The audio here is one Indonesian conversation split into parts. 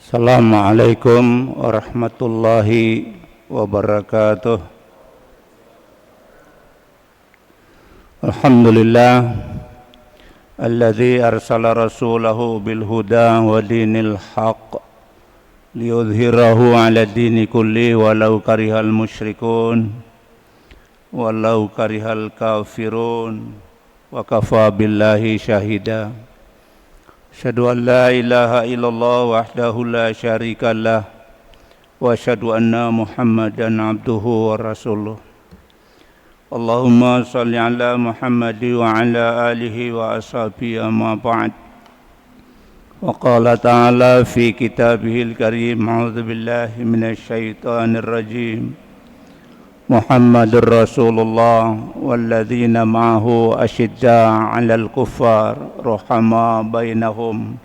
Assalamualaikum warahmatullahi wabarakatuh. Alhamdulillah alladzi arsala rasulahu bil huda wa dinil haqq liyudhhirahu 'ala dini kulli walau karihal musyrikun walau karihal kafirun wa kafa billahi syahida. Asyhadu an la ilaha illallah wahdahu la syarika lah wa asyhadu anna Muhammadan abduhu wa rasuluh. Allahumma salli ala Muhammad wa ala alihi wa ashabihi amma ba'd. Wa qala ta'ala fi kitabihil karim, a'udzu billahi minasy syaithanir rajim. Muhammadur Rasulullah walladzina ma'ahu asyidda 'alal kuffar ruhama bainahum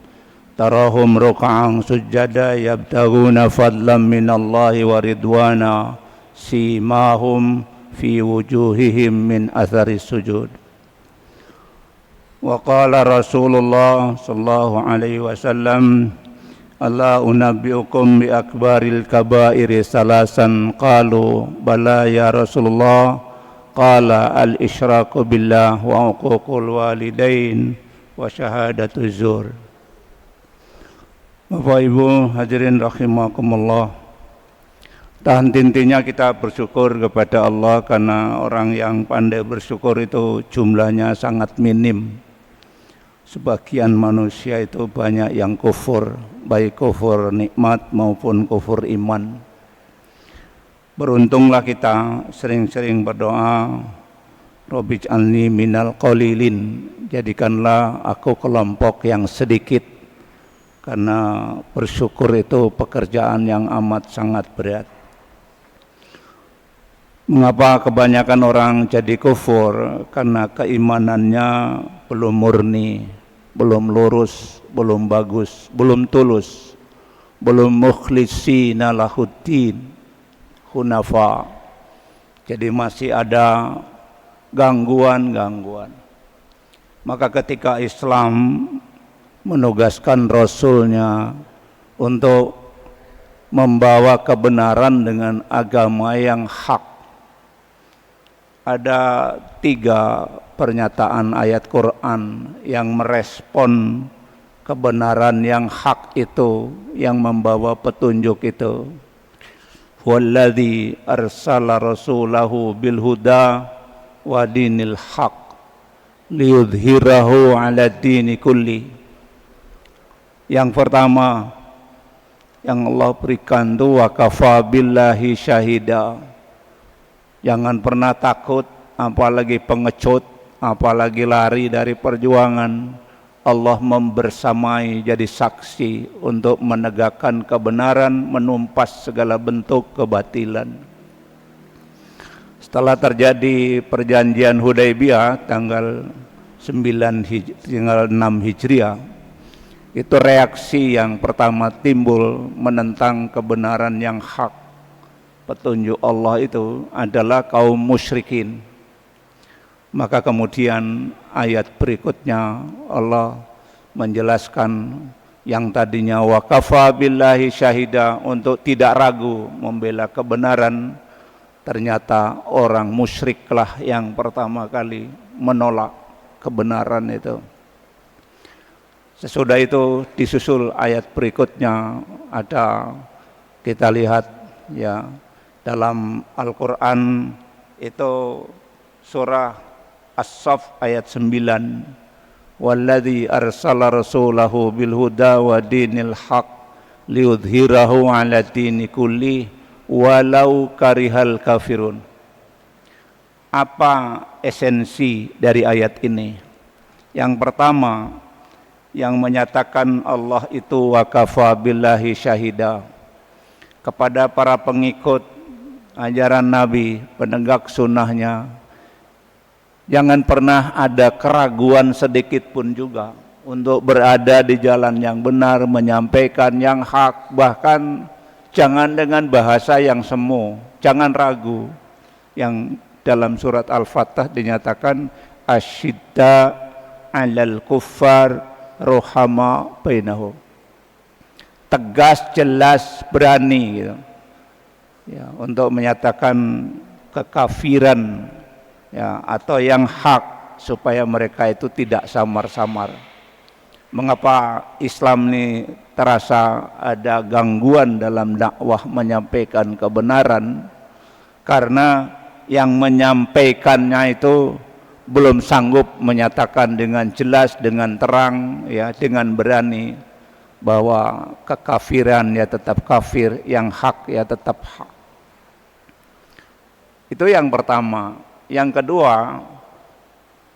tarahum ruk'an sujada yabtaghuna fadlan minallahi wa ridwana simahum fi wujuhihim min atharis sujud. Wa qala Rasulullah sallallahu alaihi wasallam, Ala unabbiukum bi akbaril kabairi salasan, qalu bala ya Rasulullah, qala al isyraku billah wa uququl walidain wa syahadatu zur. Bapak Ibu hadirin rahimakumullah, tahan-tintinya kita bersyukur kepada Allah karena orang yang pandai bersyukur itu jumlahnya sangat minim. Sebagian manusia itu banyak yang kufur, baik kufur nikmat maupun kufur iman. Beruntunglah kita sering-sering berdoa, Rabbij'alni minal qalilin, jadikanlah aku kelompok yang sedikit, karena bersyukur itu pekerjaan yang amat sangat berat. Mengapa kebanyakan orang jadi kufur? Karena keimanannya belum murni, belum lurus, belum bagus, belum tulus, belum mukhlishina lahuddin hunafa. Jadi masih ada gangguan-gangguan. Maka ketika Islam menugaskan Rasulnya untuk membawa kebenaran dengan agama yang hak, ada 3 pernyataan ayat Quran yang merespon kebenaran yang hak itu, yang membawa petunjuk itu. Walladzi arsala rasulahu bil huda wa dinil haq liyudhhirahu 'ala dini kulli. Yang pertama yang Allah berikan itu wa kafa billahi syahida. Jangan pernah takut, apalagi pengecut, apalagi lari dari perjuangan. Allah membersamai, jadi saksi untuk menegakkan kebenaran, menumpas segala bentuk kebatilan. Setelah terjadi perjanjian Hudaybiyah tanggal 6 Hijriah, itu reaksi yang pertama timbul menentang kebenaran yang hak, petunjuk Allah itu adalah kaum musyrikin. Maka kemudian ayat berikutnya Allah menjelaskan yang tadinya wa kafa billahi syahida, untuk tidak ragu membela kebenaran. Ternyata orang musyriklah yang pertama kali menolak kebenaran itu. Sesudah itu disusul ayat berikutnya, ada kita lihat ya dalam Al-Quran itu surah As-Saff ayat 9, walladzi arsala rasulahu bil huda wa dinil haq liyudhhirahu 'ala dini kulli walau karihal kafirun. Apa esensi dari ayat ini? Yang pertama, yang menyatakan Allah itu wa kafa billahi syahida kepada para pengikut ajaran Nabi, penegak sunnahnya, jangan pernah ada keraguan sedikit pun juga untuk berada di jalan yang benar, menyampaikan yang hak, bahkan jangan dengan bahasa yang semu, jangan ragu. Yang dalam surat Al-Fatah dinyatakan asyidda 'alal kuffar ruhama bainahum. tegas, jelas, berani gitu. Ya, untuk menyatakan kekafiran ya atau yang hak supaya mereka itu tidak samar-samar. Mengapa Islam ini terasa ada gangguan dalam dakwah menyampaikan kebenaran? Karena yang menyampaikannya itu belum sanggup menyatakan dengan jelas, dengan terang, ya, dengan berani bahwa kekafiran ya tetap kafir, yang hak ya tetap hak. Itu yang pertama. Yang kedua,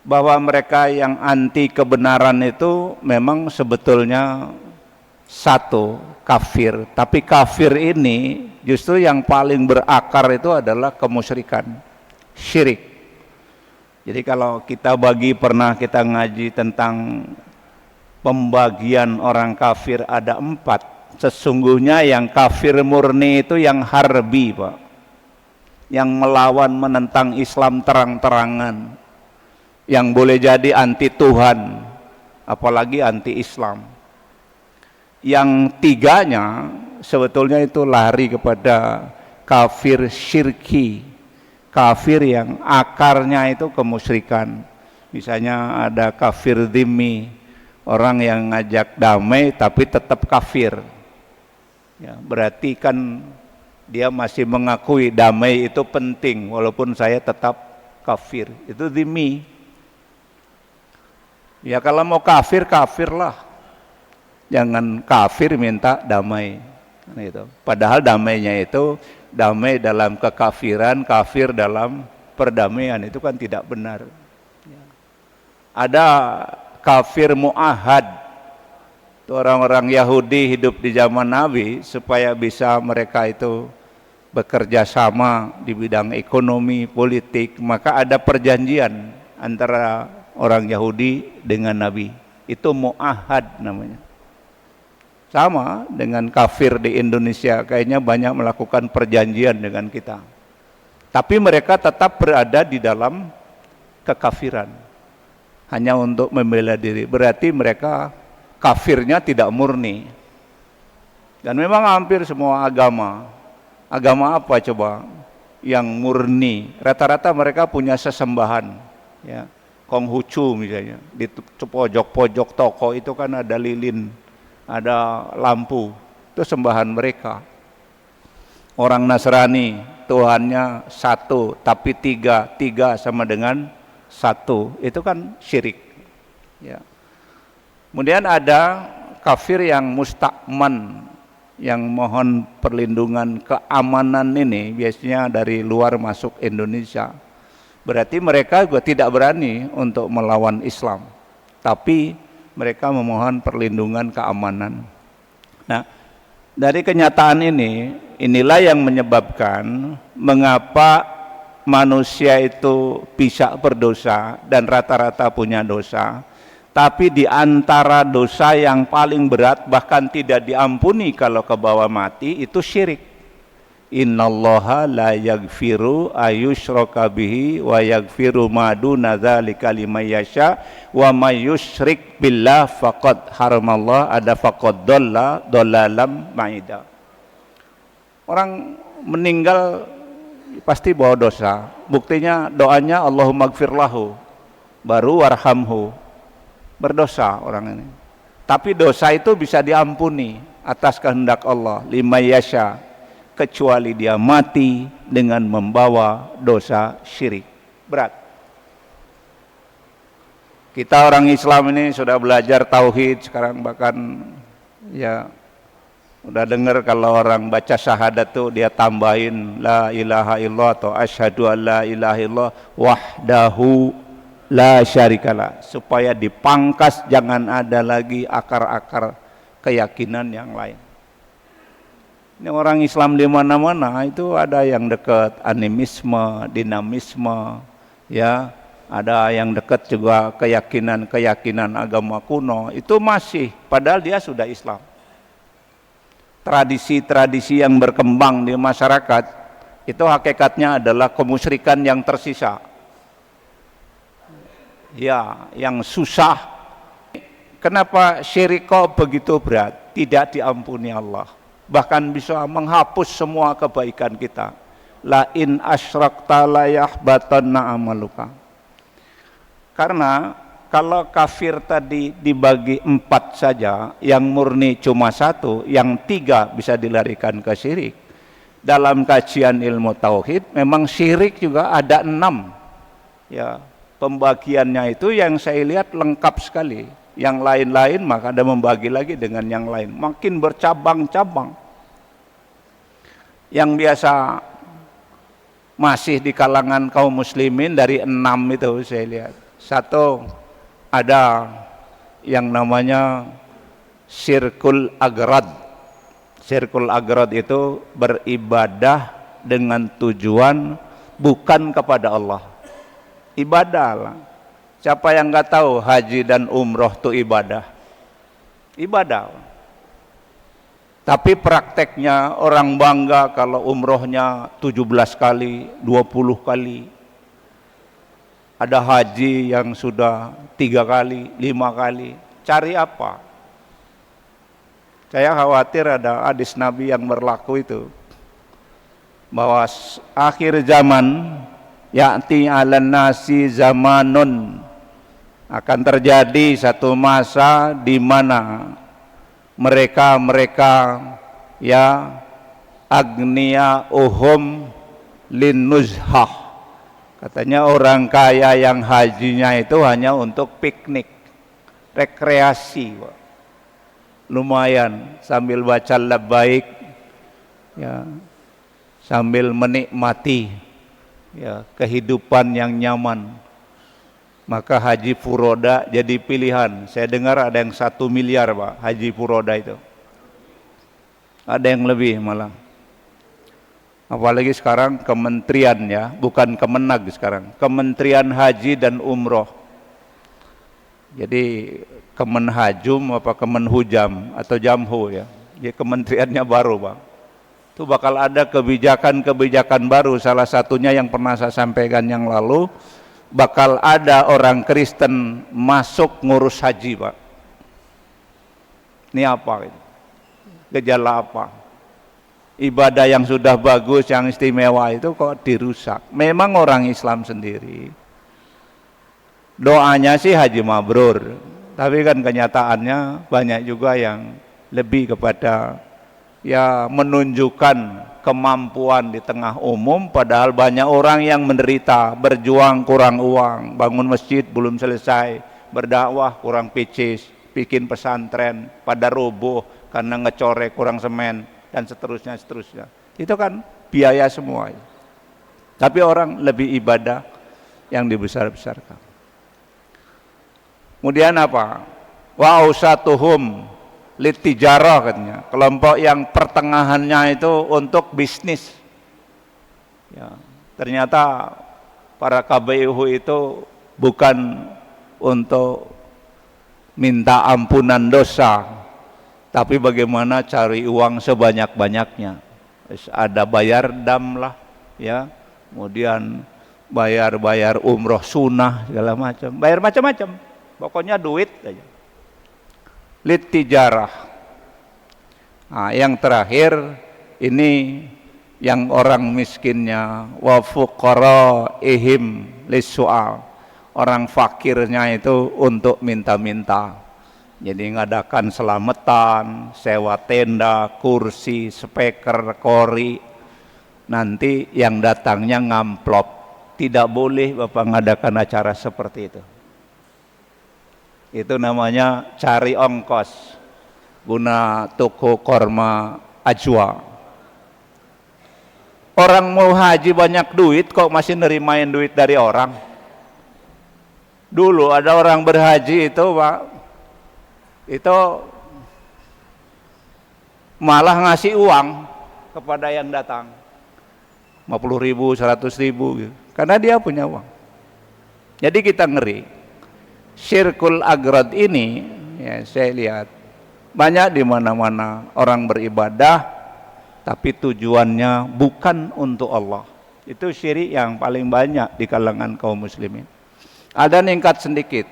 bahwa mereka yang anti kebenaran itu memang sebetulnya satu, kafir. Tapi kafir ini justru yang paling berakar itu adalah kemusyrikan, syirik. Jadi kalau kita pernah kita ngaji tentang pembagian orang kafir ada 4. Sesungguhnya yang kafir murni itu yang harbi, Pak, yang melawan menentang Islam terang-terangan, yang boleh jadi anti Tuhan, apalagi anti Islam. Yang 3-nya sebetulnya itu lari kepada kafir syirki, kafir yang akarnya itu kemusyrikan. Misalnya ada kafir dhimmi, orang yang ngajak damai tapi tetap kafir ya, berarti kan dia masih mengakui damai itu penting walaupun saya tetap kafir. Itu dhimmi. Ya kalau mau kafir, kafirlah. Jangan kafir minta damai gitu. Padahal damainya itu damai dalam kekafiran, kafir dalam perdamaian, itu kan tidak benar. Ada kafir mu'ahad, itu orang-orang Yahudi hidup di zaman Nabi supaya bisa mereka itu bekerja sama di bidang ekonomi, politik, maka ada perjanjian antara orang Yahudi dengan Nabi, itu mu'ahad namanya. Sama dengan kafir di Indonesia, kayaknya banyak melakukan perjanjian dengan kita, tapi mereka tetap berada di dalam kekafiran hanya untuk membela diri. Berarti mereka kafirnya tidak murni. Dan memang hampir semua agama apa coba yang murni? Rata-rata mereka punya sesembahan ya. Konghucu misalnya, di pojok-pojok toko itu kan ada lilin, ada lampu, itu sembahan mereka. Orang Nasrani Tuhannya satu tapi tiga sama dengan satu, itu kan syirik ya. Kemudian ada kafir yang mustakman, yang mohon perlindungan keamanan, ini biasanya dari luar masuk Indonesia. Berarti mereka juga tidak berani untuk melawan Islam, tapi mereka memohon perlindungan keamanan. Nah, dari kenyataan inilah yang menyebabkan mengapa manusia itu bisa berdosa dan rata-rata punya dosa. Tapi di antara dosa yang paling berat, bahkan tidak diampuni kalau ke bawah mati, itu syirik. Innallaha la yaghfiru ayyushraka bihi wa yaghfiru ma duna dzalika liman yasha wa may yusyrik billah faqad haramallah, ada faqad dhalla dhalalam maida. Orang meninggal pasti bawa dosa. Buktinya doanya Allahumma gfir lahu, baru warhamhu. Berdosa orang ini. Tapi dosa itu bisa diampuni atas kehendak Allah, liman yasha, kecuali dia mati dengan membawa dosa syirik berat. Kita orang Islam ini sudah belajar tauhid sekarang, bahkan ya udah dengar kalau orang baca syahadat tuh dia tambahin la ilaha illallah atau asyhadu an la ilaha illallah wahdahu la syarikalah, supaya dipangkas jangan ada lagi akar-akar keyakinan yang lain. Ini orang Islam di mana-mana itu ada yang dekat animisme, dinamisme, ya, ada yang dekat juga keyakinan agama kuno, itu masih, padahal dia sudah Islam. Tradisi-tradisi yang berkembang di masyarakat itu hakikatnya adalah kemusyrikan yang tersisa. Ya, yang susah. Kenapa syirik kok begitu berat? tidak diampuni Allah, bahkan bisa menghapus semua kebaikan kita. La in asyrakta la yahbatanna amaluka. Karena kalau kafir tadi dibagi 4 saja, yang murni cuma 1, yang 3 bisa dilarikan ke syirik. Dalam kajian ilmu tauhid memang syirik juga ada 6. Ya, pembagiannya itu yang saya lihat lengkap sekali. Yang lain-lain maka ada membagi lagi dengan yang lain, makin bercabang-cabang. Yang biasa masih di kalangan kaum muslimin dari 6 itu saya lihat. 1, ada yang namanya syirkul agrad. Syirkul agrad itu beribadah dengan tujuan bukan kepada Allah. Ibadah lah. Siapa yang nggak tahu haji dan umroh itu ibadah? Ibadah. Tapi prakteknya orang bangga kalau umrohnya 17 kali, 20 kali. Ada haji yang sudah 3 kali, 5 kali. Cari apa? Saya khawatir ada hadis Nabi yang berlaku itu, bahwa akhir zaman ya'ti 'alan nasi zamanun, akan terjadi satu masa di mana mereka ya agniya uhum linnuzhah. Katanya orang kaya yang hajinya itu hanya untuk piknik, rekreasi. Lumayan sambil baca labbaik ya, sambil menikmati ya kehidupan yang nyaman. Maka haji furoda jadi pilihan. Saya dengar ada yang 1 miliar Pak, haji furoda itu. Ada yang lebih malah. Apalagi sekarang kementerian ya, bukan Kemenag sekarang, Kementerian Haji dan Umroh. Jadi Kemenhajum apa Kemenhujam atau Jamhu ya. Jadi kementeriannya baru Pak. Itu bakal ada kebijakan-kebijakan baru, salah satunya yang pernah saya sampaikan yang lalu, bakal ada orang Kristen masuk ngurus haji Pak. Ini apa? Gejala apa? Ibadah yang sudah bagus, yang istimewa itu kok dirusak. Memang orang Islam sendiri doanya sih haji mabrur, tapi kan kenyataannya banyak juga yang lebih kepada ya menunjukkan kemampuan di tengah umum, padahal banyak orang yang menderita, berjuang kurang uang, bangun masjid belum selesai, berdakwah kurang picis, bikin pesantren pada roboh karena ngecorek kurang semen, dan seterusnya. Itu kan biaya semua. Tapi orang lebih ibadah yang dibesar-besarkan. Kemudian apa? Wa ausatuhum litijarah katanya. Kelompok yang pertengahannya itu untuk bisnis. Ya, ternyata para KBIU itu bukan untuk minta ampunan dosa, tapi bagaimana cari uang sebanyak-banyaknya. Ada bayar dam lah, ya, kemudian bayar umroh sunnah segala macam, bayar macam-macam, pokoknya duit aja. Litijarah. Nah, yang terakhir ini yang orang miskinnya, wa fuqaraihim lis-su'al. Orang fakirnya itu untuk minta-minta. Jadi ngadakan selamatan, sewa tenda, kursi, speaker, kori. Nanti yang datangnya ngamplop. Tidak boleh Bapak ngadakan acara seperti itu. Itu namanya cari ongkos guna toko korma ajwa. Orang mau haji banyak duit kok masih nerimain duit dari orang. Dulu ada orang berhaji itu Pak, itu malah ngasih uang kepada yang datang 50.000, 100.000 gitu. Karena dia punya uang. Jadi kita ngeri. Syirkul agrad ini ya, saya lihat banyak di mana-mana orang beribadah tapi tujuannya bukan untuk Allah. Itu syirik yang paling banyak di kalangan kaum muslimin. Ada ningkat sedikit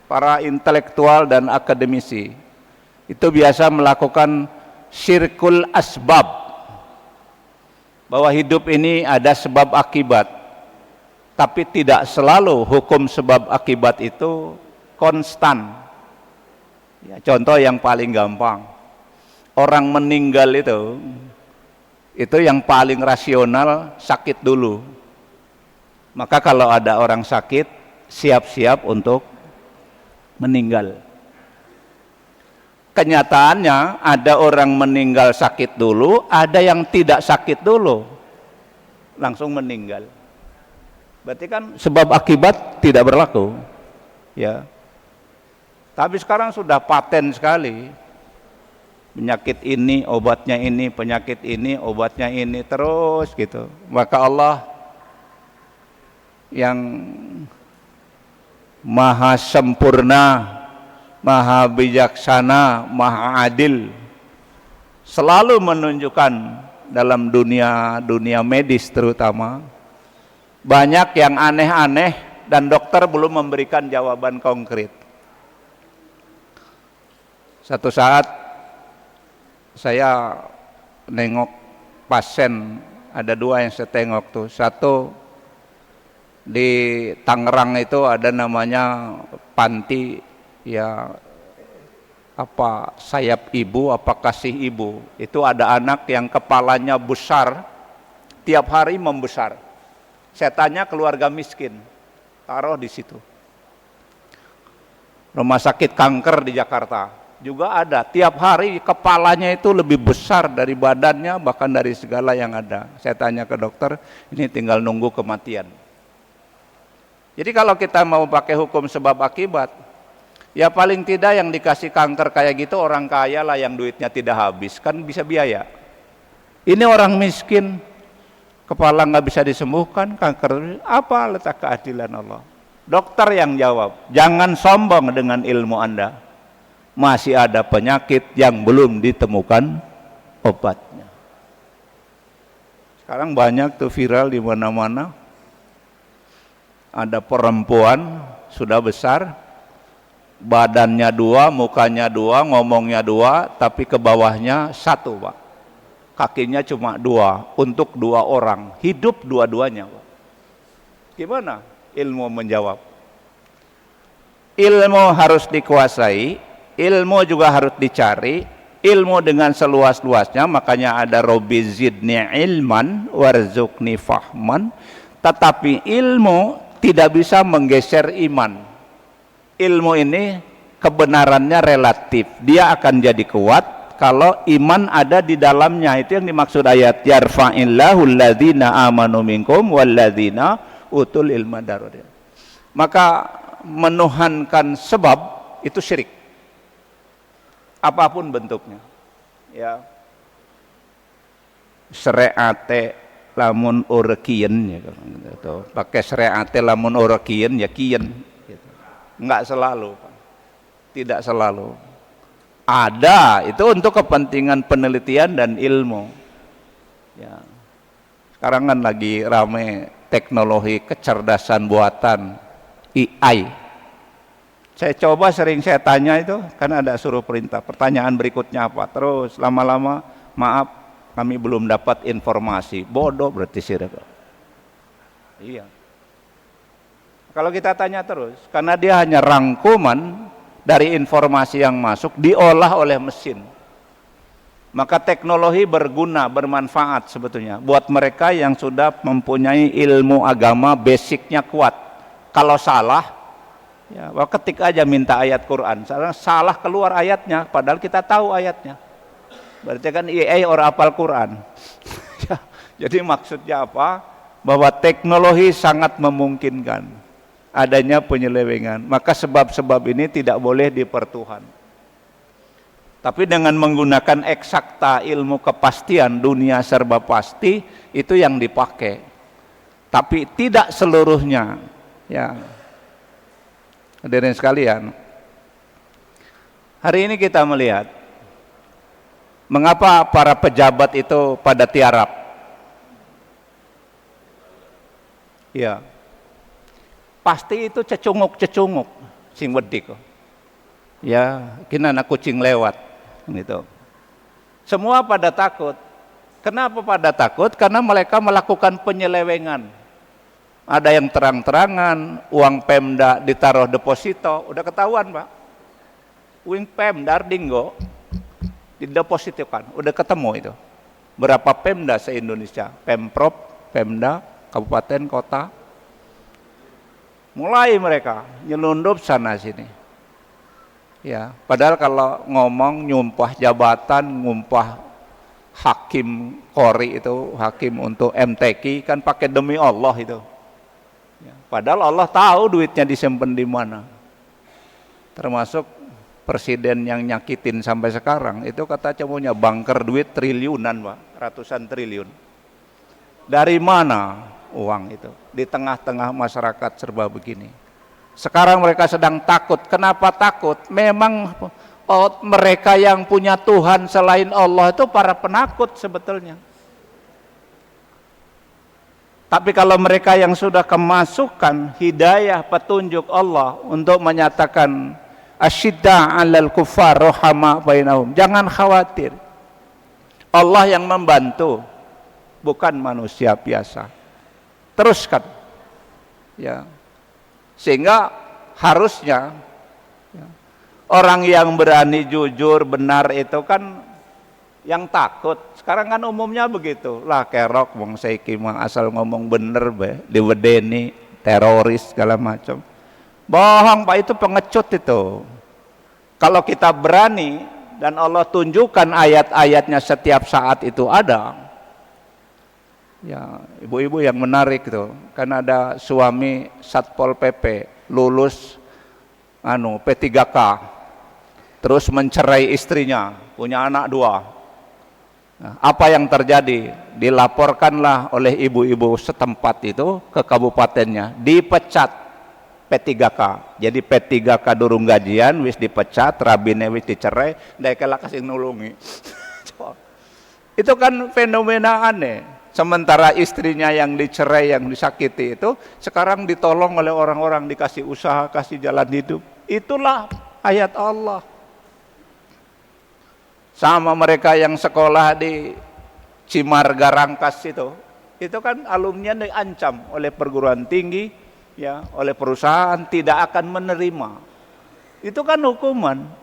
para intelektual dan akademisi itu biasa melakukan syirkul asbab, bahwa hidup ini ada sebab akibat, tapi tidak selalu hukum sebab akibat itu konstan. Ya, contoh yang paling gampang, orang meninggal itu yang paling rasional sakit dulu. Maka kalau ada orang sakit, siap-siap untuk meninggal. Kenyataannya ada orang meninggal sakit dulu, ada yang tidak sakit dulu langsung meninggal. Berarti kan sebab akibat tidak berlaku, ya. Tapi sekarang sudah paten sekali, penyakit ini obatnya ini, penyakit ini obatnya ini, terus gitu. Maka Allah yang maha sempurna, maha bijaksana, maha adil, selalu menunjukkan dalam dunia medis terutama, banyak yang aneh-aneh dan dokter belum memberikan jawaban konkret. Satu saat saya nengok pasien, ada dua yang saya tengok tuh. Satu di Tangerang itu ada namanya panti, ya apa sayap ibu, apa kasih ibu. Itu ada anak yang kepalanya besar, tiap hari membesar. Saya tanya keluarga miskin, taruh di situ. Rumah sakit kanker di Jakarta juga ada, tiap hari kepalanya itu lebih besar dari badannya, bahkan dari segala yang ada. Saya tanya ke dokter, ini tinggal nunggu kematian. Jadi kalau kita mau pakai hukum sebab akibat, ya paling tidak yang dikasih kanker kayak gitu orang kaya lah, yang duitnya tidak habis, kan bisa biaya. Ini orang miskin, kepala nggak bisa disembuhkan, kanker, apa letak keadilan Allah? Dokter yang jawab, jangan sombong dengan ilmu Anda. Masih ada penyakit yang belum ditemukan obatnya. Sekarang banyak tuh viral di mana-mana. Ada perempuan sudah besar, badannya dua, mukanya dua, ngomongnya dua, tapi ke bawahnya satu, Pak. Kakinya cuma dua, untuk dua orang, hidup dua-duanya, Pak. Gimana ilmu menjawab? Ilmu harus dikuasai, ilmu juga harus dicari, ilmu dengan seluas-luasnya. Makanya ada Robbi zidni ilman warzuqni fahman. Tetapi ilmu tidak bisa menggeser iman. Ilmu ini kebenarannya relatif, dia akan jadi kuat kalau iman ada di dalamnya. Itu yang dimaksud ayat yarfa'illahu alladzina amanu minkum walladzina utul ilma darajat. Maka menuhankan sebab itu syirik, apapun bentuknya, ya. Syariate lamun urekien, ya, gitu. Pakai syariate lamun urekien ya kien, gitu. Enggak selalu, Pak. Tidak selalu. Ada itu untuk kepentingan penelitian dan ilmu, ya. Sekarang kan lagi rame teknologi kecerdasan buatan, AI. Saya coba, sering saya tanya itu, kan ada suruh perintah, pertanyaan berikutnya apa, terus lama-lama, maaf kami belum dapat informasi. Bodoh berarti syirik. Iya. Kalau kita tanya terus, karena dia hanya rangkuman dari informasi yang masuk diolah oleh mesin. Maka teknologi berguna, bermanfaat sebetulnya buat mereka yang sudah mempunyai ilmu agama, basicnya kuat. Kalau salah, ya ketik aja minta ayat Quran, salah keluar ayatnya, padahal kita tahu ayatnya. Berarti kan AI orang hafal Quran. Jadi maksudnya apa? Bahwa teknologi sangat memungkinkan adanya penyelewengan. Maka sebab-sebab ini tidak boleh dipertuhan. Tapi dengan menggunakan eksakta, ilmu kepastian, dunia serba pasti, itu yang dipakai. Tapi tidak seluruhnya, ya. Hadirin sekalian, hari ini kita melihat mengapa para pejabat itu pada tiarap. Ya, pasti itu cecunguk-cecunguk sing wedik. Ya, kina anak kucing lewat. gitu. Semua pada takut. Kenapa pada takut? Karena mereka melakukan penyelewengan. Ada yang terang-terangan, uang Pemda ditaruh deposito, udah ketahuan Pak. Uang Pemda Dinggo didepositokan, udah ketemu itu. Berapa Pemda se-Indonesia? Pemprov, Pemda, kabupaten, kota. Mulai mereka nyelundup sana sini. Ya, padahal kalau ngomong nyumpah jabatan, ngumpah hakim kori itu, hakim untuk MTQ kan pakai demi Allah itu. Ya, padahal Allah tahu duitnya disimpan di mana. Termasuk presiden yang nyakitin sampai sekarang itu kata cemunya bangker duit triliunan Pak, ratusan triliun. Dari mana uang itu? Di tengah-tengah masyarakat serba begini. Sekarang mereka sedang takut. Kenapa takut? Memang mereka yang punya Tuhan selain Allah itu para penakut sebetulnya. Tapi kalau mereka yang sudah kemasukan hidayah petunjuk Allah untuk menyatakan asyidda 'alal kuffar rahama bainahum, jangan khawatir. Allah yang membantu, bukan manusia biasa. Teruskan. Ya. Sehingga harusnya ya, orang yang berani jujur benar itu kan yang takut. Sekarang kan umumnya begitu. Lah kerok wong saiki mah asal ngomong bener be, diwedeni teroris segala macam. Bohong Pak, itu pengecut itu. Kalau kita berani dan Allah tunjukkan ayat-ayatnya setiap saat itu ada. Ya, ibu-ibu yang menarik tuh, kan ada suami Satpol PP lulus P3K, terus mencerai istrinya, punya anak 2. Nah, apa yang terjadi? Dilaporkanlah oleh ibu-ibu setempat itu ke kabupatennya, dipecat P3K. Jadi P3K durung gajian, wis dipecat, rabine wis dicerai, daekela kasih nulungi. Itu kan fenomena aneh. Sementara istrinya yang dicerai, yang disakiti itu sekarang ditolong oleh orang-orang, dikasih usaha, kasih jalan hidup. Itulah ayat Allah. Sama mereka yang sekolah di Cimarga Rangkas itu kan alumninya diancam oleh perguruan tinggi, ya, oleh perusahaan tidak akan menerima. Itu kan hukuman.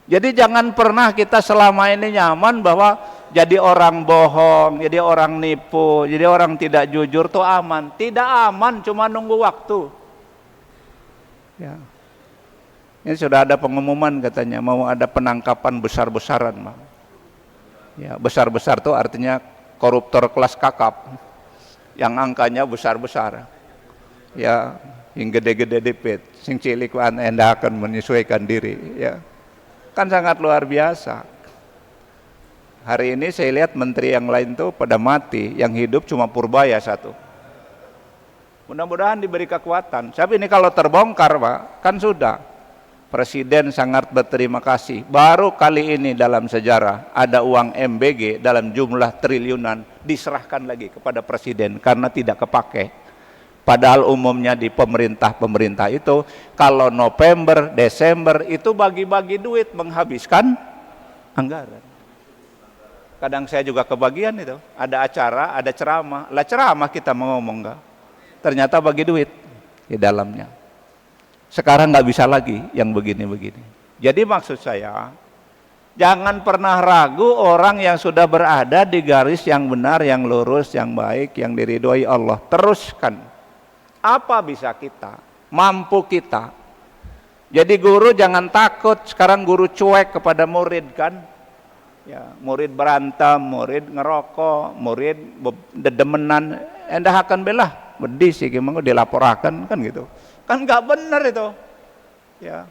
Jadi jangan pernah kita selama ini nyaman bahwa jadi orang bohong, jadi orang nipu, jadi orang tidak jujur tuh aman. Tidak aman, cuma nunggu waktu. Ya. Ini sudah ada pengumuman katanya mau ada penangkapan besar-besaran, Bang. Ya, besar-besar tuh artinya koruptor kelas kakap yang angkanya besar-besar. Ya, yang gede-gede dipit, sing cilik anda akan menyesuaikan diri, ya. Kan sangat luar biasa. Hari ini saya lihat menteri yang lain tuh pada mati, yang hidup cuma Purbaya 1. Mudah-mudahan diberi kekuatan. Tapi ini kalau terbongkar, Pak, kan sudah. Presiden sangat berterima kasih. Baru kali ini dalam sejarah ada uang MBG dalam jumlah triliunan diserahkan lagi kepada presiden karena tidak kepakai. Padahal umumnya di pemerintah itu kalau November, Desember itu bagi-bagi duit, menghabiskan anggaran. Kadang saya juga kebagian itu, ada acara, ada ceramah. Lah ceramah kita mau ngomong enggak? Ternyata bagi duit di dalamnya. Sekarang nggak bisa lagi yang begini-begini. Jadi maksud saya, jangan pernah ragu orang yang sudah berada di garis yang benar, yang lurus, yang baik, yang diridhoi Allah. Teruskan. Apa bisa kita? Mampu kita. Jadi guru jangan takut. Sekarang guru cuek kepada murid kan. Ya, murid berantem, murid ngerokok, murid dedemenan, endah akan belah, bedih sih gimana dilaporkan kan gitu. Kan nggak benar itu. Ya.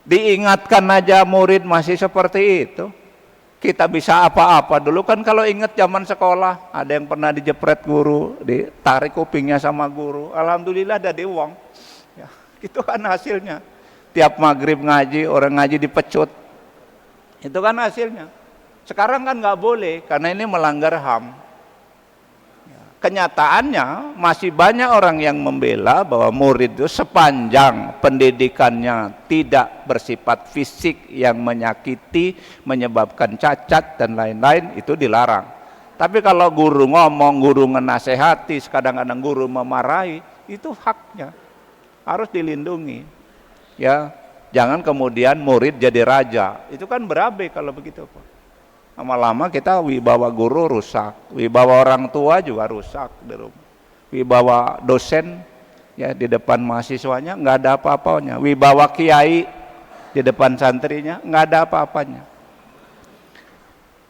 Diingatkan aja murid masih seperti itu. Kita bisa apa-apa dulu kan kalau ingat zaman sekolah, ada yang pernah dijepret guru, ditarik kupingnya sama guru. Alhamdulillah ada uang. Ya, itu kan hasilnya. Tiap maghrib ngaji, orang ngaji dipecut. Itu kan hasilnya. Sekarang kan nggak boleh karena ini melanggar HAM. Ya. kenyataannya masih banyak orang yang membela bahwa murid itu sepanjang pendidikannya tidak bersifat fisik yang menyakiti, menyebabkan cacat dan lain-lain, itu dilarang. Tapi kalau guru ngomong, guru ngenasehati, kadang-kadang guru memarahi, itu haknya, harus dilindungi. Ya, jangan kemudian murid jadi raja, itu kan berabe kalau begitu, Pak. Lama-lama kita wibawa guru rusak, wibawa orang tua juga rusak di rumah, wibawa dosen ya di depan mahasiswanya nggak ada apa-apanya, wibawa kiai di depan santrinya nggak ada apa-apanya.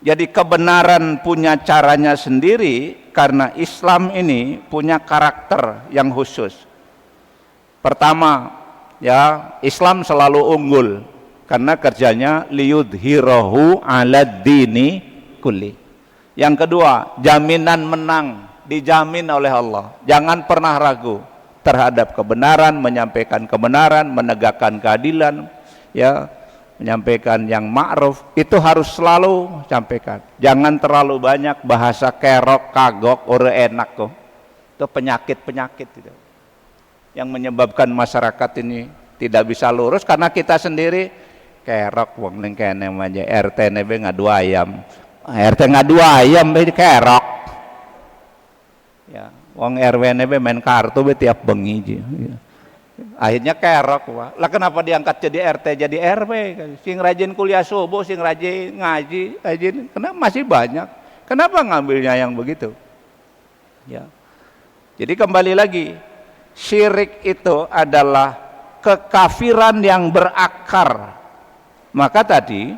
Jadi kebenaran punya caranya sendiri, karena Islam ini punya karakter yang khusus. Pertama, ya, Islam selalu unggul karena kerjanya liyudhirahu ala dini kulli. Yang kedua, jaminan menang dijamin oleh Allah. Jangan pernah ragu terhadap kebenaran, menyampaikan kebenaran, menegakkan keadilan, ya, menyampaikan yang ma'ruf, itu harus selalu sampaikan. Jangan terlalu banyak bahasa kerok, kagok, ore enak kok. Itu penyakit-penyakit itu yang menyebabkan masyarakat ini tidak bisa lurus, karena kita sendiri kerok wong ning kene aja RT nebe ngadu ayam. RT ngadu ayam be kerok. Ya, wong RW nebe main kartu be tiap bengi. Ya. Akhirnya kerok, Pak. Lah kenapa diangkat jadi RT jadi RW? Sing rajin kuliah subuh, sing rajin ngaji, rajin. Kenapa masih banyak? Kenapa ngambilnya yang begitu? Ya. Jadi kembali lagi, syirik itu adalah kekafiran yang berakar. Maka tadi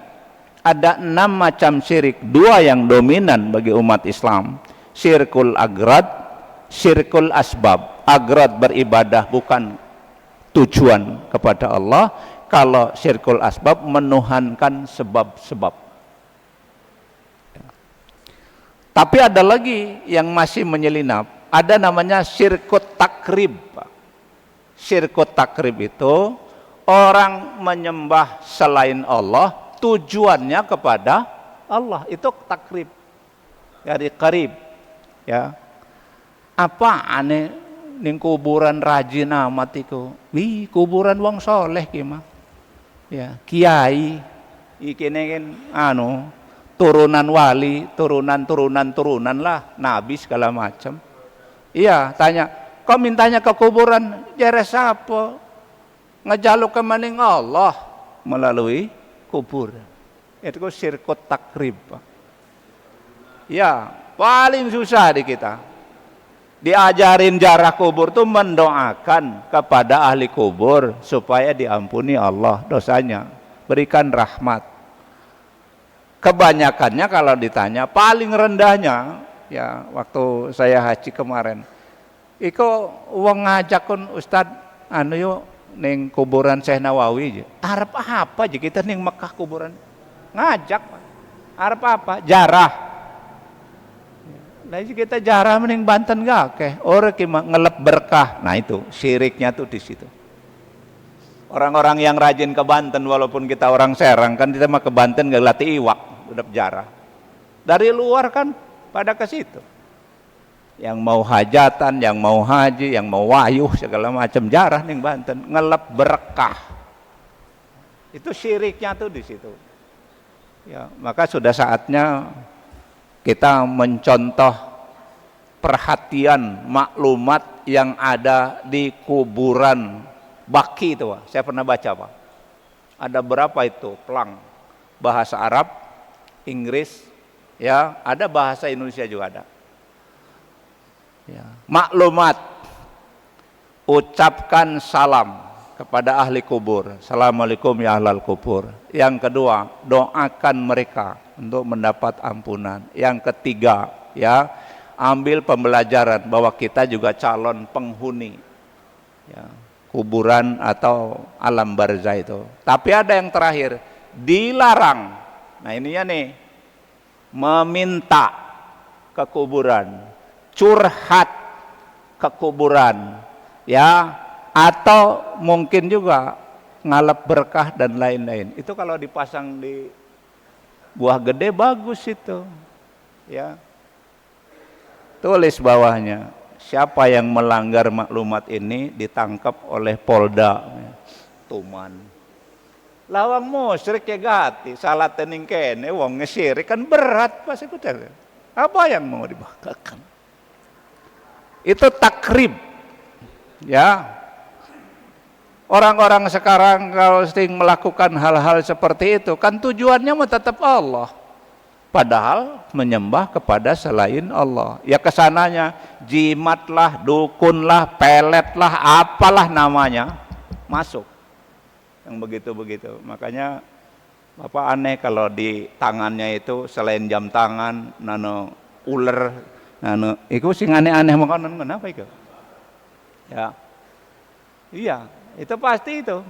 ada 6 macam syirik, 2 yang dominan bagi umat Islam. Syirkul agrad, syirkul asbab. Agrad beribadah bukan tujuan kepada Allah. Kalau syirkul asbab menuhankan sebab-sebab. Tapi ada lagi yang masih menyelinap, ada namanya syirkut takrib. Syirkut takrib itu orang menyembah selain Allah, tujuannya kepada Allah, itu takrib dari karib. Ya, apa aneh ning kuburan rajin amat iku? Wih, kuburan wong soleh ki mah. Ya, kiai iki kan turunan wali, turunan lah, nabi segala macam. Iya, tanya, kok mintanya ke kuburan? Jeres apa? Ngejaluk ke maning Allah melalui kubur. Itu syirkut takrib, Pak. Ya, paling susah di kita. Diajarin jarah kubur tuh mendoakan kepada ahli kubur supaya diampuni Allah dosanya, berikan rahmat. Kebanyakannya kalau ditanya, paling rendahnya, ya waktu saya haji kemarin, iko wong ngajakun Ustad yuk ning kuburan Syekh Nawawi, arep apa aja kita ning Mekah kuburan ngajak, arep apa jarah. Nah kita jarah mending Banten gak keh, orang kima ngelep berkah. Nah itu syiriknya tuh di situ. Orang-orang yang rajin ke Banten, walaupun kita orang Serang kan, kita mah ke Banten gak latih iwak, udah jarah. Dari luar kan pada ke situ. Yang mau hajatan, yang mau haji, yang mau wayuh segala macam jarah nih Banten, ngelep berkah. Itu syiriknya tuh di situ. Ya, maka sudah saatnya kita mencontoh perhatian maklumat yang ada di kuburan Baki itu, Pak. Saya pernah baca, Pak. Ada berapa itu pelang, bahasa Arab, Inggris, ya, ada bahasa Indonesia juga ada. Ya. Maklumat, ucapkan salam kepada ahli kubur. Assalamualaikum ya ahlal kubur. Yang kedua, doakan mereka untuk mendapat ampunan. Yang ketiga, ya, ambil pembelajaran bahwa kita juga calon penghuni, ya, kuburan atau alam barzah itu. Tapi ada yang terakhir, dilarang. Nah ininya nih, meminta ke kuburan, curhat ke kuburan, ya, atau mungkin juga ngalap berkah dan lain-lain. Itu kalau dipasang di buah gede bagus itu, ya. tulis bawahnya, siapa yang melanggar maklumat ini ditangkap oleh Polda Tuman. Lawang musyrik ya gati, salat tening kene wong ngesyirik kan berat pas ikut. Apa yang mau dibanggakan? Itu takrib. Ya. Orang-orang sekarang kalau sering melakukan hal-hal seperti itu kan tujuannya mau tetap Allah. Padahal menyembah kepada selain Allah. Ya kesananya jimatlah, dukunlah, peletlah, apalah namanya masuk. Yang begitu-begitu. Makanya Bapak aneh kalau di tangannya itu selain jam tangan, nano ular, nano itu sing aneh-aneh makanan kenapa itu? Ya. Iya. Itu pasti itu.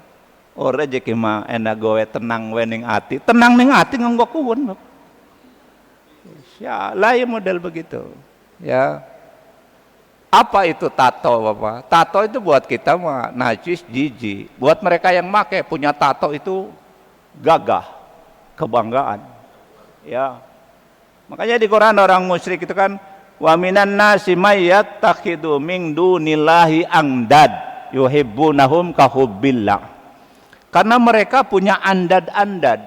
Oh rezeki mah enak gowe tenang wening ati. Tenang ning ati nganggo kuwun. Ya, lain model begitu. Ya. Apa itu tato, Bapak? Tato itu buat kita mah najis, jijik. Buat mereka yang make punya tato itu gagah, kebanggaan. Ya. Makanya di Quran orang musyrik itu kan wa minan nasi may yattakhidhu min dunillahi andad yuhibbunahum kahubbillah. Karena mereka punya andad-andad,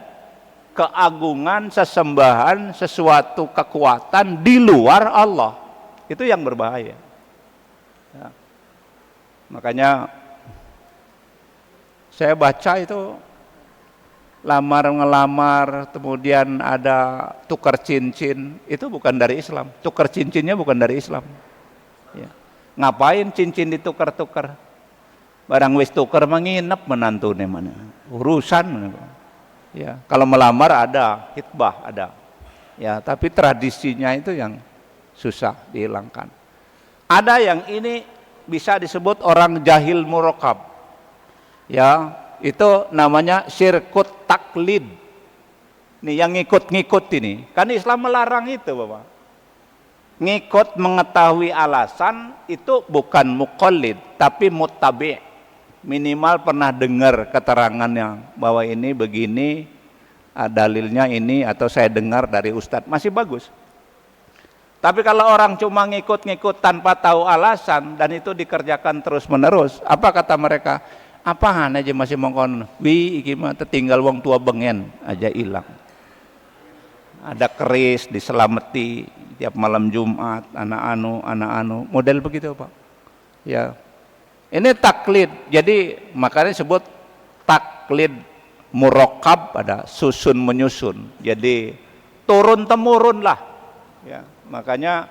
keagungan, sesembahan, sesuatu kekuatan di luar Allah. Itu yang berbahaya. Ya. Makanya saya baca itu lamar-ngelamar, kemudian ada tukar cincin, itu bukan dari Islam. Tukar cincinnya bukan dari Islam. Ya. Ngapain cincin ditukar-tukar? Barang wis tuker menginap menantune mana urusan. Ya, kalau melamar ada hitbah ada. Ya, tapi tradisinya itu yang susah dihilangkan. Ada yang ini bisa disebut orang jahil murokab. Ya, itu namanya syirkut taklid. Nih yang ngikut-ngikut ini. Kan Islam melarang itu, Bapak. Ngikut mengetahui alasan itu bukan muqallid, tapi muttabi'. Minimal pernah dengar keterangannya bahwa ini begini, dalilnya ini, atau saya dengar dari ustadz, masih bagus. Tapi kalau orang cuma ngikut-ngikut tanpa tahu alasan dan itu dikerjakan terus-menerus, apa kata mereka? Apaan aja masih mongkon, wi iki mah tertinggal wong tua bengen aja hilang. Ada keris diselamati tiap malam Jumat, anak anu, model begitu, Pak. Ya. Ini taklid, jadi makanya disebut taklid murokab, ada susun menyusun. Jadi turun temurun lah. Ya, makanya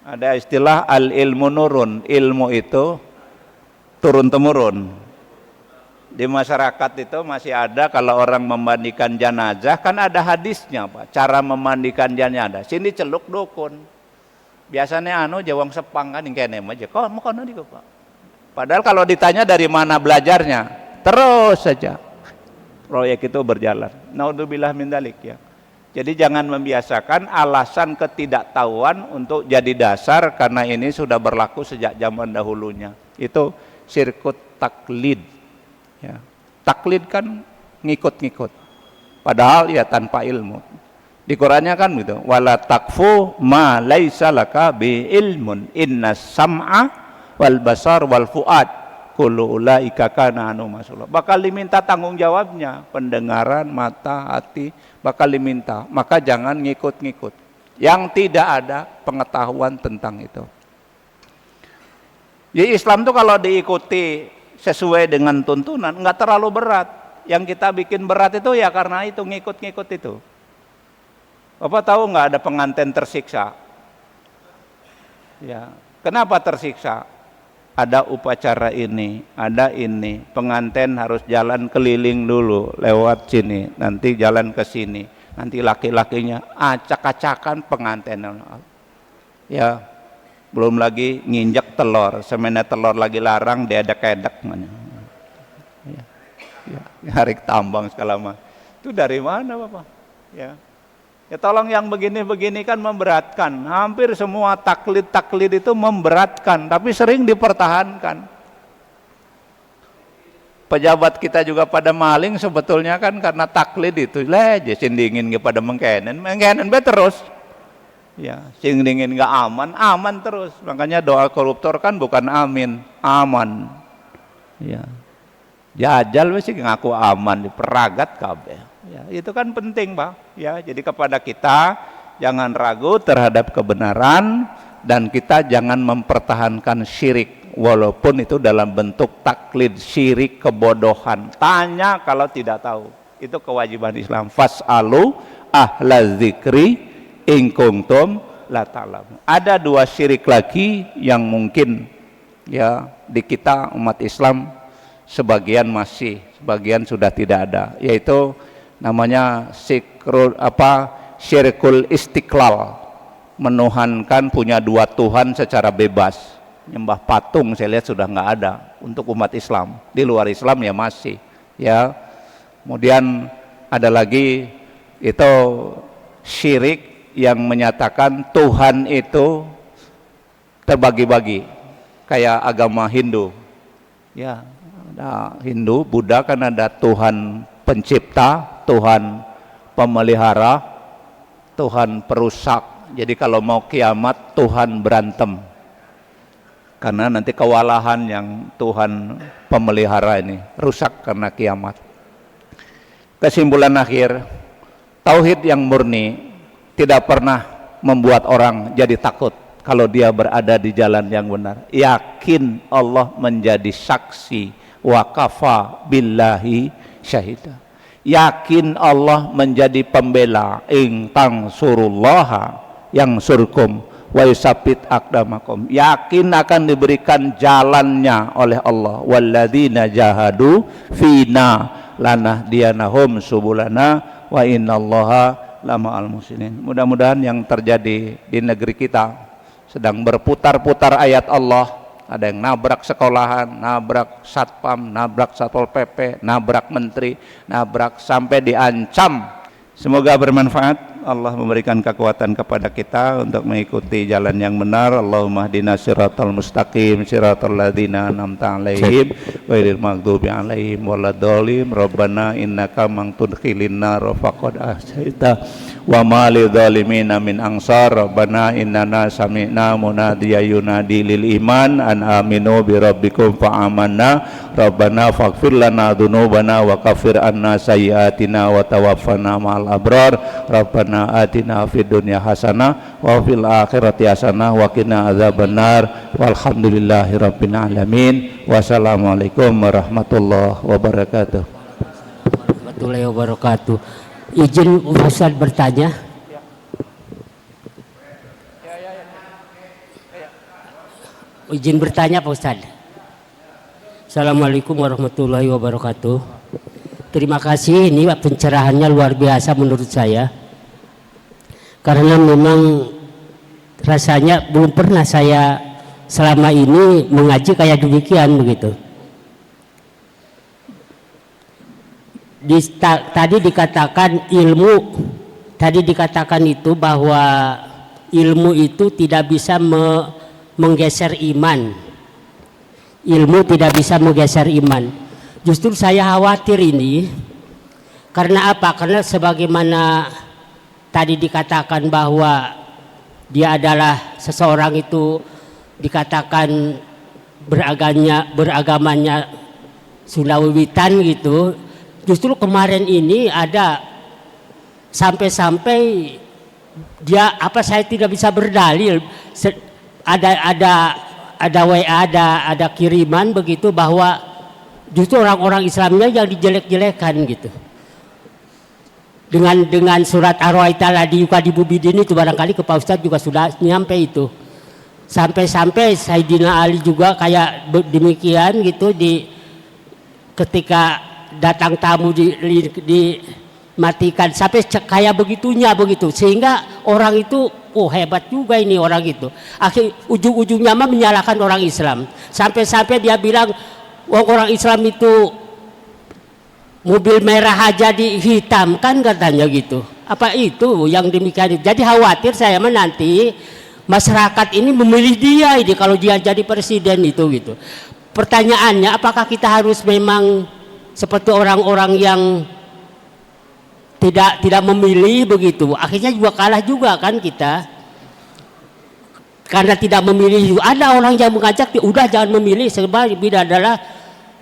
ada istilah al ilmu nurun, ilmu itu turun temurun. Di masyarakat itu masih ada kalau orang memandikan jenazah kan ada hadisnya, Pak. Cara memandikan jenazah. Sini celuk dukun. Biasanya jawang sepang kan yang kene aja. Kok mau kono diku, Pak. Padahal kalau ditanya dari mana belajarnya, terus saja proyek itu berjalan. Naudzubillah min dzalik ya. Jadi jangan membiasakan alasan ketidaktahuan untuk jadi dasar karena ini sudah berlaku sejak zaman dahulunya. Itu syirkut taklid. Ya. Taklid kan ngikut-ngikut. Padahal ya tanpa ilmu. Di Qur'annya kan gitu, wala takfu ma laisa laka bi ilmun innas sam'a wal basar wal fuad kullu ulaika kana anu mas'ula. Bakal diminta tanggung jawabnya, pendengaran, mata, hati bakal diminta. Maka jangan ngikut-ngikut yang tidak ada pengetahuan tentang itu. Jadi Islam tuh kalau diikuti sesuai dengan tuntunan enggak terlalu berat. Yang kita bikin berat itu ya karena itu ngikut-ngikut itu. Bapak tahu nggak ada pengantin tersiksa? Ya, kenapa tersiksa? Ada upacara ini, ada ini. Pengantin harus jalan keliling dulu, lewat sini, nanti jalan ke sini, nanti laki-lakinya acak-acakan pengantin. Ya, belum lagi nginjak telur, semena telur lagi larang, dia ada kedek. Ya, hari tambang segala macam. Itu dari mana, Bapak? Ya. Ya tolong yang begini-begini kan memberatkan. Hampir semua taklid-taklid itu memberatkan, tapi sering dipertahankan. Pejabat kita juga pada maling sebetulnya kan karena taklid itu. Lah, jadi dingin kepada mengkenen be terus. Ya, sing dingin nggak aman, aman terus. Makanya doa koruptor kan bukan amin, aman. Ya, jajal sih ngaku aman diperagat kabeh. Ya, itu kan penting, Pak. Ya, jadi kepada kita jangan ragu terhadap kebenaran dan kita jangan mempertahankan syirik walaupun itu dalam bentuk taklid, syirik, kebodohan. Tanya kalau tidak tahu. Itu kewajiban Islam. Fas'alu ahla dzikri in kuntum la ta'lamun. Ada dua syirik lagi yang mungkin ya di kita umat Islam sebagian masih, sebagian sudah tidak ada, yaitu namanya syirkul istiqlal, menuhankan punya dua Tuhan secara bebas. Nyembah patung saya lihat sudah nggak ada untuk umat Islam. Di luar Islam ya masih ya. Kemudian ada lagi itu syirik yang menyatakan Tuhan itu terbagi-bagi kayak agama Hindu. Ya, ada Hindu, Buddha kan ada Tuhan pencipta, Tuhan pemelihara, Tuhan perusak. Jadi kalau mau kiamat Tuhan berantem. Karena nanti kewalahan yang Tuhan pemelihara ini rusak karena kiamat. Kesimpulan akhir, tauhid yang murni tidak pernah membuat orang jadi takut kalau dia berada di jalan yang benar. Yakin Allah menjadi saksi, wa kafa billahi syahida. Yakin Allah menjadi pembela, in tansurullaha yang surkum wa yusabbit aqdamakum. Yakin akan diberikan jalannya oleh Allah. Walladzina jahadu fina lanahdiyanahum subulana wa innallaha lama al-muslimin. Mudah-mudahan yang terjadi di negeri kita sedang berputar-putar ayat Allah. Ada yang nabrak sekolahan, nabrak satpam, nabrak satpol pp, nabrak menteri, nabrak sampai diancam. Semoga bermanfaat. Allah memberikan kekuatan kepada kita untuk mengikuti jalan yang benar. Allahumma hdina siratal mustaqim, siratal ladzina an'amta 'alaihim ghairil maghdubi 'alaihim waladdallin. Rabbana innaka man tudkhilin nar faqad ahsaita wa ma lidzalimin min ansar. Rabbana innana sami'na munadiyan yunadi lil iman an aminu bi rabbikum fa amanna. Rabbana faghfir lana dzunubana wa kaffir anna sayyi'atina wa tawaffana ma'al abrar. Rabbana atina fid dunya hasanah wa fil akhirati hasanah wa qina adzabannar. Walhamdulillahi rabbil alamin. Wassalamualaikum warahmatullahi wabarakatuh. Warahmatullahi wabarakatuh. Izin Ustaz bertanya. Izin bertanya Pak Ustaz. Assalamualaikum warahmatullahi wabarakatuh. Terima kasih, ini pencerahannya luar biasa menurut saya. Karena memang rasanya belum pernah saya selama ini mengaji kayak demikian begitu. Tadi dikatakan tadi dikatakan itu bahwa ilmu itu tidak bisa menggeser iman. Ilmu tidak bisa menggeser iman. Justru saya khawatir ini karena apa? Karena sebagaimana tadi dikatakan bahwa dia adalah seseorang itu dikatakan beragamanya Sunda Wiwitan gitu. Justru kemarin ini ada sampai dia saya tidak bisa berdalil, ada WA, ada kiriman begitu bahwa justru orang-orang Islamnya yang dijelek-jelekan gitu. Dengan surat Ar-Ra'aita alladzi yukadibu bidin itu barangkali ke Pak Ustadz juga sudah nyampe itu. Sampai Sayyidina Ali juga kayak demikian gitu ketika datang tamu dimatikan sampai kayak begitunya begitu, sehingga orang itu hebat juga ini orang itu. Akhir ujung-ujungnya mah menyalahkan orang Islam. Sampai dia bilang orang Islam itu mobil merah aja dihitamkan katanya gitu. Apa itu yang demikian? Jadi khawatir saya mah nanti masyarakat ini memilih dia ini kalau dia jadi presiden itu gitu. Pertanyaannya, apakah kita harus memang seperti orang-orang yang tidak memilih begitu? Akhirnya juga kalah juga kan kita. karena tidak memilih. Ada orang yang mengajak, udah jangan memilih, sebab ini adalah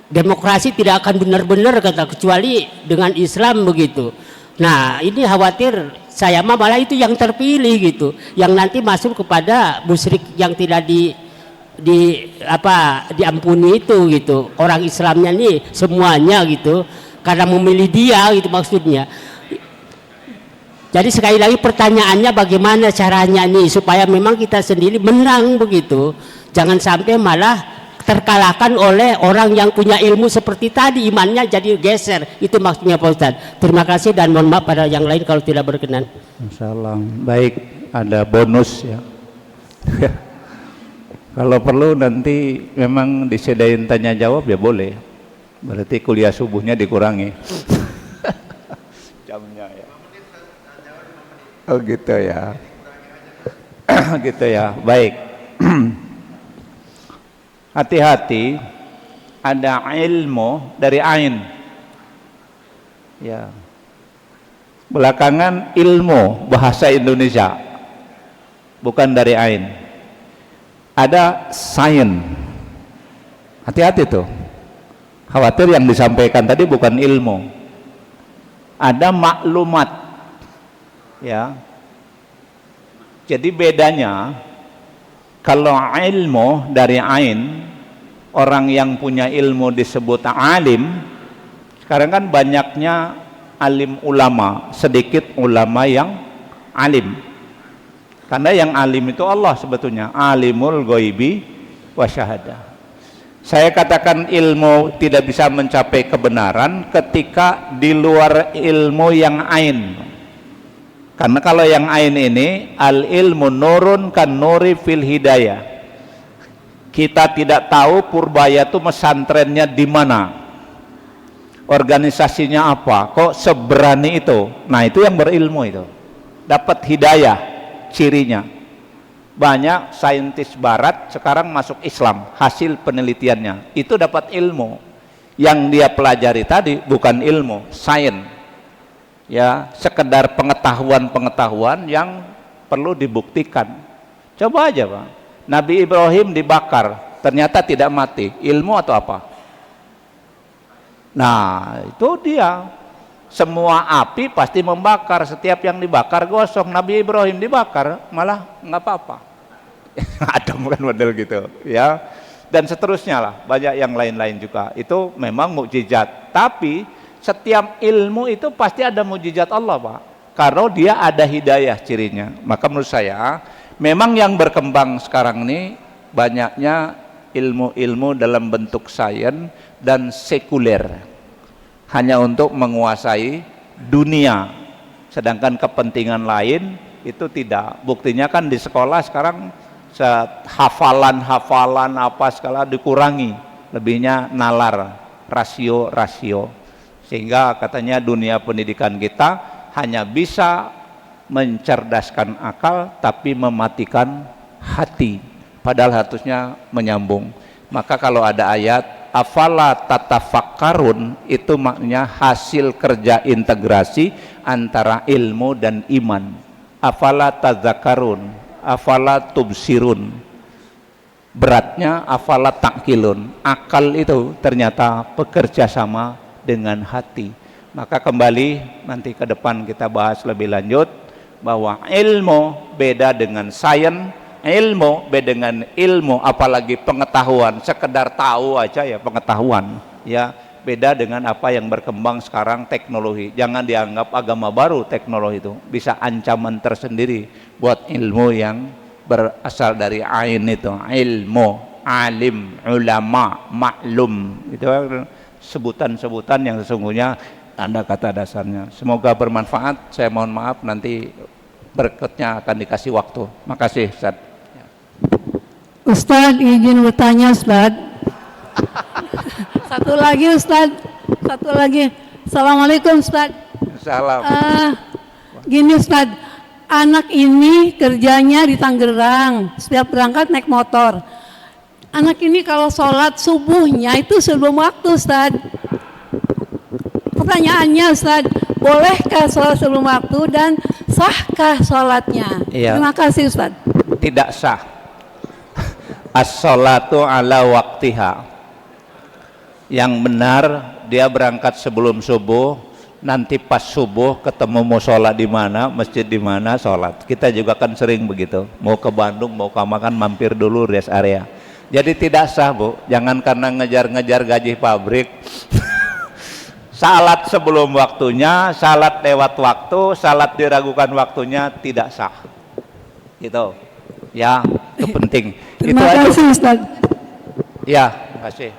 demokrasi tidak akan benar-benar kata, kecuali dengan Islam begitu. Nah ini khawatir saya malah itu yang terpilih gitu, yang nanti masuk kepada musyrik yang tidak diampuni itu gitu. Orang Islamnya nih semuanya gitu, karena memilih dia gitu maksudnya. Jadi sekali lagi pertanyaannya bagaimana caranya nih supaya memang kita sendiri menang begitu. Jangan sampai malah terkalahkan oleh orang yang punya ilmu seperti tadi, imannya jadi geser. Itu maksudnya Pak Ustadz. Terima kasih dan mohon maaf pada yang lain kalau tidak berkenan. Insyaallah. Baik, ada bonus ya. Kalau perlu nanti memang disediain tanya jawab ya boleh. Berarti kuliah subuhnya dikurangi. Jamnya ya. Oh gitu ya. Gitu ya. Baik. Hati-hati, ada ilmu dari ain. Ya. Belakangan ilmu bahasa Indonesia bukan dari ain. Ada sains. Hati-hati tuh. Khawatir yang disampaikan tadi bukan ilmu. Ada maklumat. Ya. Jadi bedanya kalau ilmu dari ain, orang yang punya ilmu disebut alim. Sekarang kan banyaknya alim ulama, sedikit ulama yang alim. Karena yang alim itu Allah sebetulnya, alimul ghaibi wa syahadah. Saya katakan ilmu tidak bisa mencapai kebenaran ketika di luar ilmu yang ain. Karena kalau yang ain ini al ilmu nurun kan nuri fil hidayah. Kita tidak tahu Purbaya itu pesantrennya di mana, organisasinya apa, kok seberani itu. Nah itu yang berilmu itu, dapat hidayah cirinya. Banyak saintis barat sekarang masuk Islam hasil penelitiannya, itu dapat ilmu. Yang dia pelajari tadi bukan ilmu, sains. Ya, sekedar pengetahuan-pengetahuan yang perlu dibuktikan. Coba aja Pak, Nabi Ibrahim dibakar ternyata tidak mati, ilmu atau apa? Nah itu dia, semua api pasti membakar, setiap yang dibakar gosong. Nabi Ibrahim dibakar malah nggak apa-apa. Ada bukan model gitu ya, dan seterusnya lah, banyak yang lain-lain juga. Itu memang mukjizat, tapi setiap ilmu itu pasti ada mukjizat Allah Pak, karena dia ada hidayah cirinya. Maka menurut saya memang yang berkembang sekarang ini banyaknya ilmu-ilmu dalam bentuk sains dan sekuler, hanya untuk menguasai dunia, sedangkan kepentingan lain itu tidak. Buktinya kan di sekolah sekarang hafalan apa segala dikurangi, lebihnya nalar, rasio. Sehingga katanya dunia pendidikan kita hanya bisa mencerdaskan akal tapi mematikan hati, padahal harusnya menyambung. Maka kalau ada ayat afala tatafakkarun, itu maknanya hasil kerja integrasi antara ilmu dan iman. Afala tadzakarun, afala tubsirun, beratnya afala takilun. Akal itu ternyata bekerja sama dengan hati. Maka kembali nanti ke depan kita bahas lebih lanjut bahwa ilmu beda dengan sains, ilmu beda dengan ilmu, apalagi pengetahuan, sekedar tahu aja ya pengetahuan ya, beda dengan apa yang berkembang sekarang, teknologi. Jangan dianggap agama baru teknologi itu, bisa ancaman tersendiri buat ilmu yang berasal dari ain itu, ilmu, alim, ulama, maklum, itu sebutan-sebutan yang sesungguhnya ada kata dasarnya. Semoga bermanfaat. Saya mohon maaf nanti berikutnya akan dikasih waktu. Makasih Ustaz. Ustaz izin bertanya Ustaz. Satu lagi Ustaz. Assalamualaikum Ustaz. Salam. Gini Ustaz, anak ini kerjanya di Tangerang, setiap berangkat naik motor. Anak ini kalau sholat subuhnya itu sebelum waktu Ustaz. Pertanyaannya Ustaz, bolehkah sholat sebelum waktu dan sahkah sholatnya? Iya. Terima kasih Ustaz. Tidak sah. as-salatu ala waktiha. Yang benar dia berangkat sebelum subuh, nanti pas subuh ketemu mau sholat di mana, masjid di mana, sholat. Kita juga kan sering begitu, mau ke Bandung, mau ke makan, mampir dulu rest area. Jadi tidak sah, Bu, jangan karena ngejar-ngejar gaji pabrik salat sebelum waktunya, salat lewat waktu, salat diragukan waktunya, tidak sah. Gitu ya, itu penting. Terima kasih Ustaz. Ya, terima kasih.